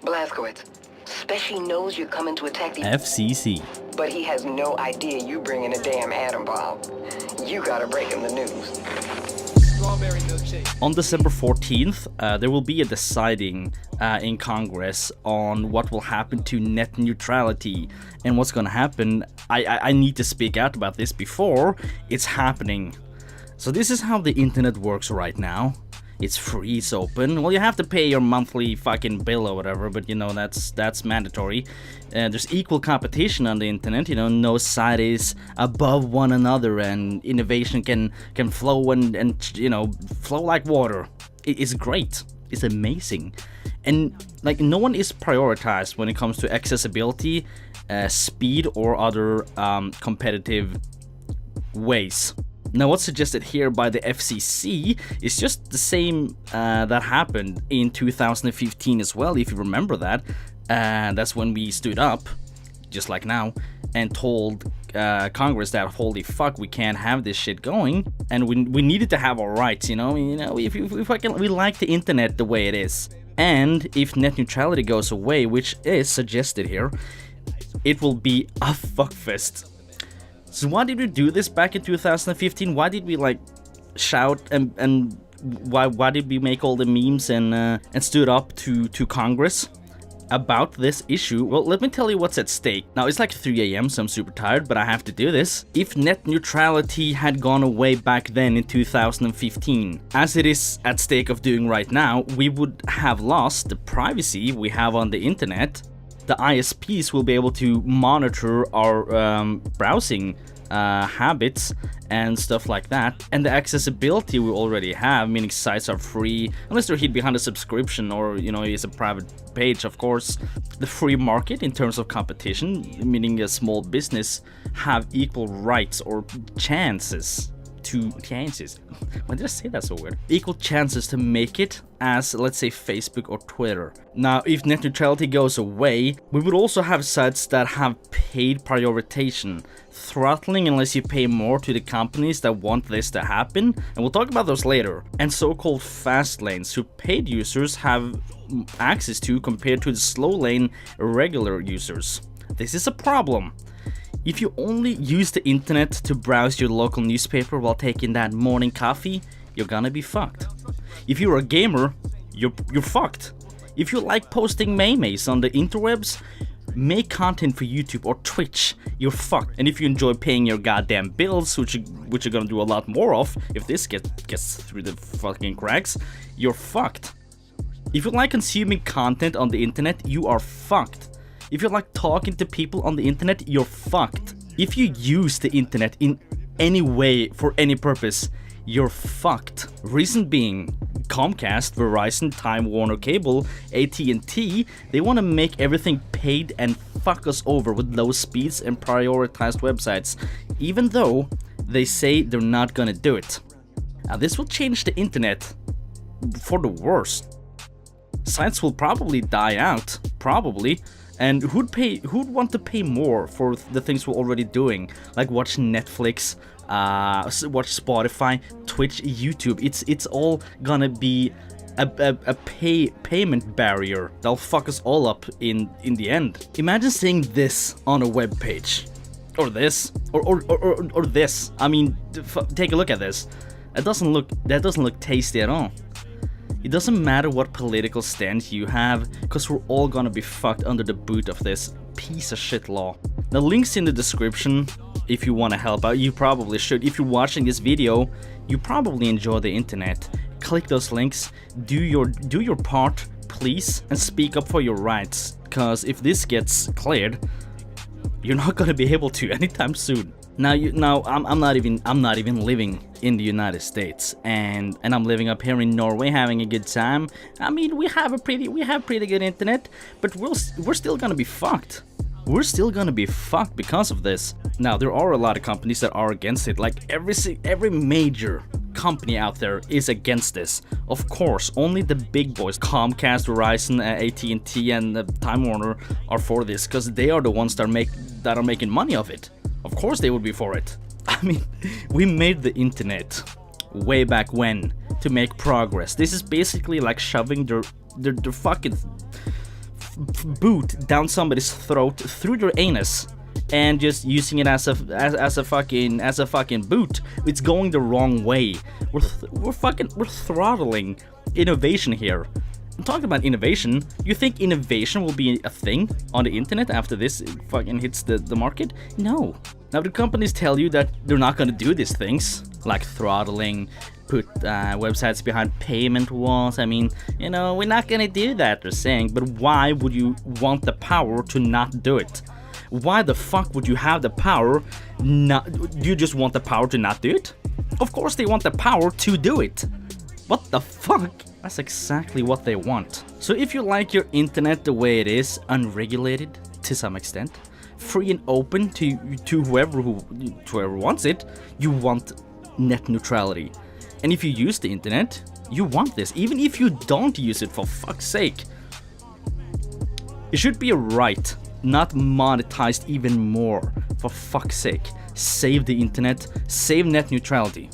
Blazkowicz. Special knows you're coming to attack the FCC. But he has no idea you bringing a damn atom bomb. You gotta break him the news. Strawberry milkshake. On December 14th, there will be a deciding in Congress on what will happen to net neutrality. And what's gonna happen, I need to speak out about this before it's happening. So this is how the internet works right now. It's free, it's open. Well, you have to pay your monthly fucking bill or whatever, but you know, that's mandatory. There's equal competition on the internet, you know, no side is above one another, and innovation can flow and you know, flow like water. It's great. It's amazing. And like, no one is prioritized when it comes to accessibility, speed, or other competitive ways. Now, what's suggested here by the FCC is just the same that happened in 2015 as well, if you remember that. That's when we stood up, just like now, and told Congress that holy fuck, we can't have this shit going, and we needed to have our rights. You know, if we like the internet the way it is, and if net neutrality goes away, which is suggested here, it will be a fuckfest. So why did we do this back in 2015? Why did we like shout and why did we make all the memes and stood up to Congress about this issue? Well, let me tell you what's at stake. Now, it's like 3 a.m, so I'm super tired, but I have to do this. If net neutrality had gone away back then in 2015, as it is at stake of doing right now, we would have lost the privacy we have on the internet. The ISPs will be able to monitor our browsing habits and stuff like that, and the accessibility we already have, meaning sites are free unless they're hid behind a subscription or, you know, it's a private page, of course. The free market in terms of competition, meaning a small business have equal rights or chances. Why did I say that so weird? Equal chances to make it as, let's say, Facebook or Twitter. Now, if net neutrality goes away, we would also have sites that have paid prioritization, throttling unless you pay more to the companies that want this to happen, and we'll talk about those later, and so-called fast lanes, who paid users have access to compared to the slow lane regular users. This is a problem. If you only use the internet to browse your local newspaper while taking that morning coffee, you're gonna be fucked. If you're a gamer, you're fucked. If you like posting memes on the interwebs, make content for YouTube or Twitch, you're fucked. And if you enjoy paying your goddamn bills, which you're gonna do a lot more of if this gets through the fucking cracks, you're fucked. If you like consuming content on the internet, you are fucked. If you like talking to people on the internet, you're fucked. If you use the internet in any way for any purpose, you're fucked. Reason being, Comcast, Verizon, Time Warner Cable, AT&T, they want to make everything paid and fuck us over with low speeds and prioritized websites, even though they say they're not gonna do it. Now, this will change the internet for the worst. Sites will probably die out, probably. And who'd want to pay more for the things we're already doing, like watch Netflix, watch Spotify, Twitch, YouTube? It's all gonna be a payment barrier that'll fuck us all up in the end. Imagine seeing this on a web page, or this, or this. I mean, take a look at this. That doesn't look tasty at all. It doesn't matter what political stance you have, because we're all gonna be fucked under the boot of this piece of shit law. The link's in the description if you want to help out. You probably should. If you're watching this video, you probably enjoy the internet. Click those links, do your part, please, and speak up for your rights, because if this gets cleared, you're not gonna be able to anytime soon. Now, I'm not even living in the United States, and I'm living up here in Norway, having a good time. I mean, we have pretty good internet, but we're still gonna be fucked. We're still gonna be fucked because of this. Now, there are a lot of companies that are against it. Like every major company out there is against this. Of course, only the big boys, Comcast, Verizon, AT&T, and Time Warner, are for this, because they are the ones that are making money of it. Of course they would be for it. I mean, we made the internet way back when to make progress. This is basically like shoving their fucking boot down somebody's throat through their anus and just using it as a fucking boot. It's going the wrong way. We're throttling innovation here. I'm talking about innovation. You think innovation will be a thing on the internet after this fucking hits the market? No. Now the companies tell you that they're not gonna do these things, like throttling, put websites behind payment walls. I mean, you know, we're not gonna do that, they're saying, but why would you want the power to not do it? Why the fuck would you have the power not... You just want the power to not do it? Of course they want the power to do it. What the fuck? That's exactly what they want. So if you like your internet the way it is, unregulated to some extent, free and open to whoever wants it, you want net neutrality. And if you use the internet, you want this. Even if you don't use it, for fuck's sake. It should be a right, not monetized even more. For fuck's sake. Save the internet, save net neutrality.